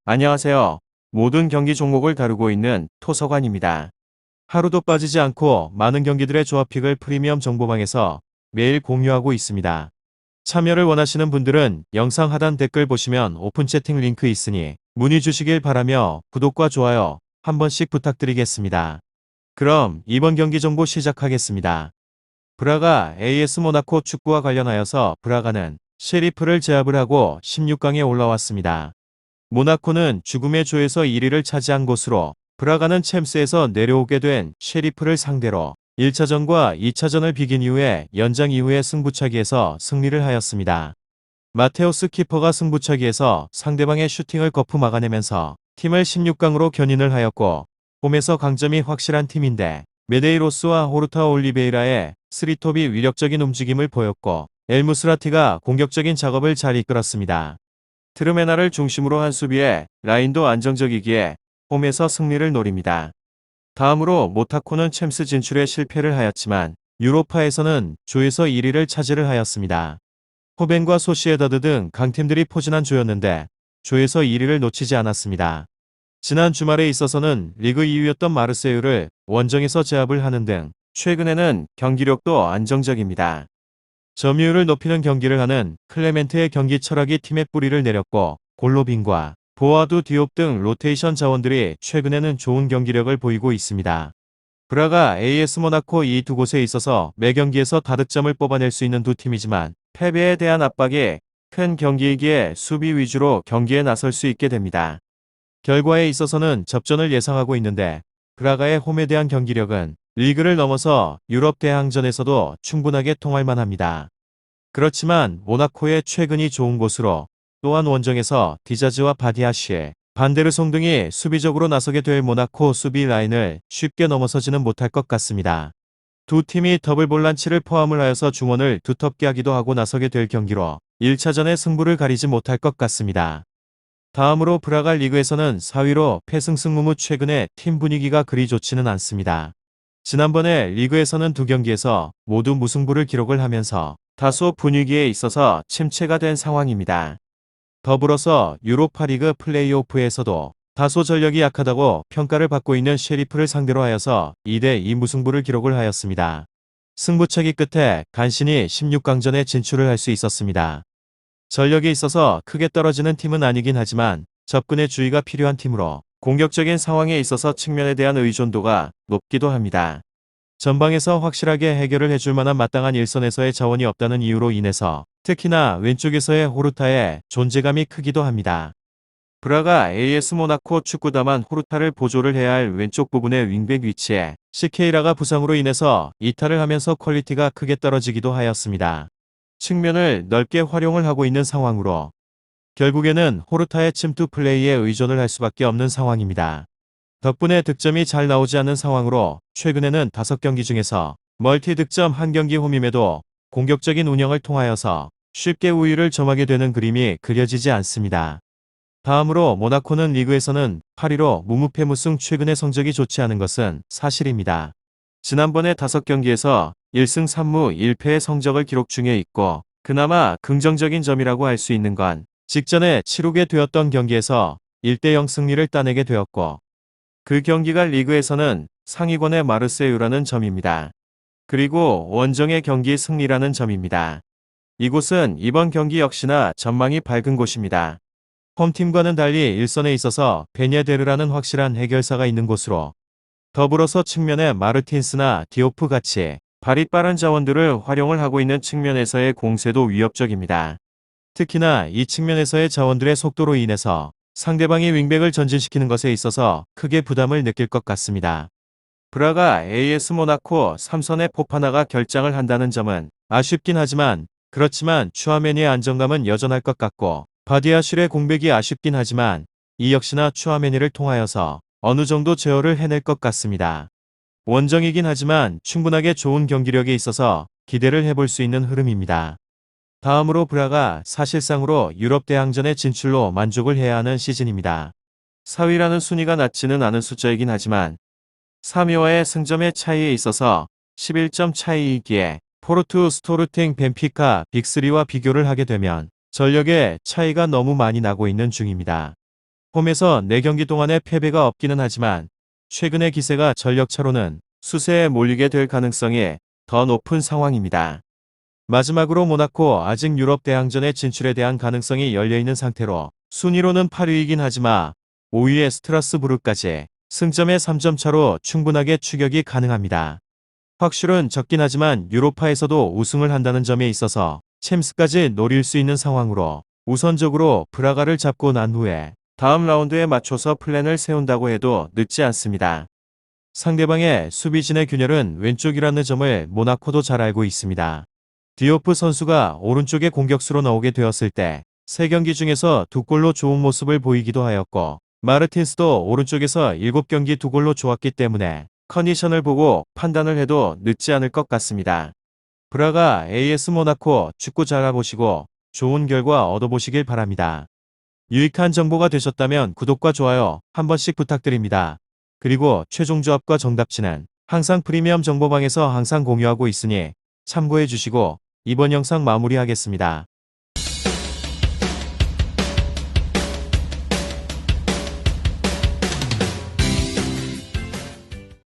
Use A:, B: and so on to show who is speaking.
A: 안녕하세요. 모든 경기 종목을 다루고 있는 토서관입니다. 하루도 빠지지 않고 많은 경기들의 조합픽을 프리미엄 정보방에서 매일 공유하고 있습니다. 참여를 원하시는 분들은 영상 하단 댓글 보시면 오픈 채팅 링크 있으니 문의 주시길 바라며 구독과 좋아요 한 번씩 부탁드리겠습니다. 그럼 이번 경기 정보 시작하겠습니다. 브라가 AS 모나코 축구와 관련하여서 브라가는 셰리프를 제압을 하고 16강에 올라왔습니다. 모나코는 죽음의 조에서 1위를 차지한 곳으로 브라가는 챔스에서 내려오게 된 셰리프를 상대로 1차전과 2차전을 비긴 이후에 연장 이후의 승부차기에서 승리를 하였습니다. 마테오스 키퍼가 승부차기에서 상대방의 슈팅을 거푸 막아내면서 팀을 16강으로 견인을 하였고 홈에서 강점이 확실한 팀인데 메데이로스와 호르타 올리베이라의 스리톱이 위력적인 움직임을 보였고 엘무스라티가 공격적인 작업을 잘 이끌었습니다. 트르메나를 중심으로 한 수비에 라인도 안정적이기에 홈에서 승리를 노립니다. 다음으로 모타코는 챔스 진출에 실패를 하였지만 유로파에서는 조에서 1위를 차지를 하였습니다. 호벤과 소시에다드 등 강팀들이 포진한 조였는데 조에서 1위를 놓치지 않았습니다. 지난 주말에 있어서는 리그 2위였던 마르세유를 원정에서 제압을 하는 등 최근에는 경기력도 안정적입니다. 점유율을 높이는 경기를 하는 클레멘트의 경기 철학이 팀의 뿌리를 내렸고 골로빈과 보아두 디옵 등 로테이션 자원들이 최근에는 좋은 경기력을 보이고 있습니다. 브라가 AS 모나코 이 두 곳에 있어서 매 경기에서 다득점을 뽑아낼 수 있는 두 팀이지만 패배에 대한 압박이 큰 경기이기에 수비 위주로 경기에 나설 수 있게 됩니다. 결과에 있어서는 접전을 예상하고 있는데 브라가의 홈에 대한 경기력은 리그를 넘어서 유럽 대항전에서도 충분하게 통할 만합니다. 그렇지만 모나코의 최근이 좋은 곳으로 또한 원정에서 디자즈와 바디아시에 반데르송 등이 수비적으로 나서게 될 모나코 수비 라인을 쉽게 넘어서지는 못할 것 같습니다. 두 팀이 더블 볼란치를 포함을 하여서 중원을 두텁게 하기도 하고 나서게 될 경기로 1차전의 승부를 가리지 못할 것 같습니다. 다음으로 브라가 리그에서는 4위로 패승승무무 최근에 팀 분위기가 그리 좋지는 않습니다. 지난번에 리그에서는 두 경기에서 모두 무승부를 기록을 하면서 다소 분위기에 있어서 침체가 된 상황입니다. 더불어서 유로파리그 플레이오프에서도 다소 전력이 약하다고 평가를 받고 있는 셰리프를 상대로 하여서 2대2 무승부를 기록을 하였습니다. 승부차기 끝에 간신히 16강전에 진출을 할 수 있었습니다. 전력에 있어서 크게 떨어지는 팀은 아니긴 하지만 접근의 주의가 필요한 팀으로 공격적인 상황에 있어서 측면에 대한 의존도가 높기도 합니다. 전방에서 확실하게 해결을 해줄 만한 마땅한 일선에서의 자원이 없다는 이유로 인해서 특히나 왼쪽에서의 호르타의 존재감이 크기도 합니다. 브라가 AS 모나코 축구다만 호르타를 보조를 해야 할 왼쪽 부분의 윙백 위치에 시케이라가 부상으로 인해서 이탈을 하면서 퀄리티가 크게 떨어지기도 하였습니다. 측면을 넓게 활용을 하고 있는 상황으로 결국에는 호르타의 침투 플레이에 의존을 할 수밖에 없는 상황입니다. 덕분에 득점이 잘 나오지 않는 상황으로 최근에는 5경기 중에서 멀티 득점 1경기 홈임에도 공격적인 운영을 통하여서 쉽게 우위를 점하게 되는 그림이 그려지지 않습니다. 다음으로 모나코는 리그에서는 8위로 무무패 무승 최근의 성적이 좋지 않은 것은 사실입니다. 지난번에 5경기에서 1승 3무 1패의 성적을 기록 중에 있고 그나마 긍정적인 점이라고 할 수 있는 건 직전에 치르게 되었던 경기에서 1대0 승리를 따내게 되었고 그 경기가 리그에서는 상위권의 마르세유라는 점입니다. 그리고 원정의 경기 승리라는 점입니다. 이곳은 이번 경기 역시나 전망이 밝은 곳입니다. 홈팀과는 달리 일선에 있어서 베냐데르라는 확실한 해결사가 있는 곳으로 더불어서 측면에 마르틴스나 디오프 같이 발이 빠른 자원들을 활용을 하고 있는 측면에서의 공세도 위협적입니다. 특히나 이 측면에서의 자원들의 속도로 인해서 상대방이 윙백을 전진시키는 것에 있어서 크게 부담을 느낄 것 같습니다. 브라가 AS 모나코 3선의 포파나가 결장을 한다는 점은 아쉽긴 하지만 그렇지만 추아메니의 안정감은 여전할 것 같고 바디아슐의 공백이 아쉽긴 하지만 이 역시나 추아메니를 통하여서 어느 정도 제어를 해낼 것 같습니다. 원정이긴 하지만 충분하게 좋은 경기력에 있어서 기대를 해볼 수 있는 흐름입니다. 다음으로 브라가 사실상으로 유럽 대항전의 진출로 만족을 해야 하는 시즌입니다. 4위라는 순위가 낮지는 않은 숫자이긴 하지만 3위와의 승점의 차이에 있어서 11점 차이이기에 포르투, 스토르팅, 벤피카, 빅3와 비교를 하게 되면 전력의 차이가 너무 많이 나고 있는 중입니다. 홈에서 4경기 동안의 패배가 없기는 하지만 최근의 기세가 전력차로는 수세에 몰리게 될 가능성이 더 높은 상황입니다. 마지막으로 모나코 아직 유럽 대항전의 진출에 대한 가능성이 열려있는 상태로 순위로는 8위이긴 하지만 5위의 스트라스부르까지 승점의 3점 차로 충분하게 추격이 가능합니다. 확실은 적긴 하지만 유로파에서도 우승을 한다는 점에 있어서 챔스까지 노릴 수 있는 상황으로 우선적으로 브라가를 잡고 난 후에 다음 라운드에 맞춰서 플랜을 세운다고 해도 늦지 않습니다. 상대방의 수비진의 균열은 왼쪽이라는 점을 모나코도 잘 알고 있습니다. 디오프 선수가 오른쪽에 공격수로 나오게 되었을 때 3경기 중에서 2골로 좋은 모습을 보이기도 하였고 마르틴스도 오른쪽에서 7경기 2골로 좋았기 때문에 컨디션을 보고 판단을 해도 늦지 않을 것 같습니다. 브라가 AS 모나코 축구 잘 알아보시고 좋은 결과 얻어보시길 바랍니다. 유익한 정보가 되셨다면 구독과 좋아요 한 번씩 부탁드립니다. 그리고 최종 조합과 정답치는 항상 프리미엄 정보방에서 항상 공유하고 있으니 참고해 주시고 이번 영상 마무리하겠습니다.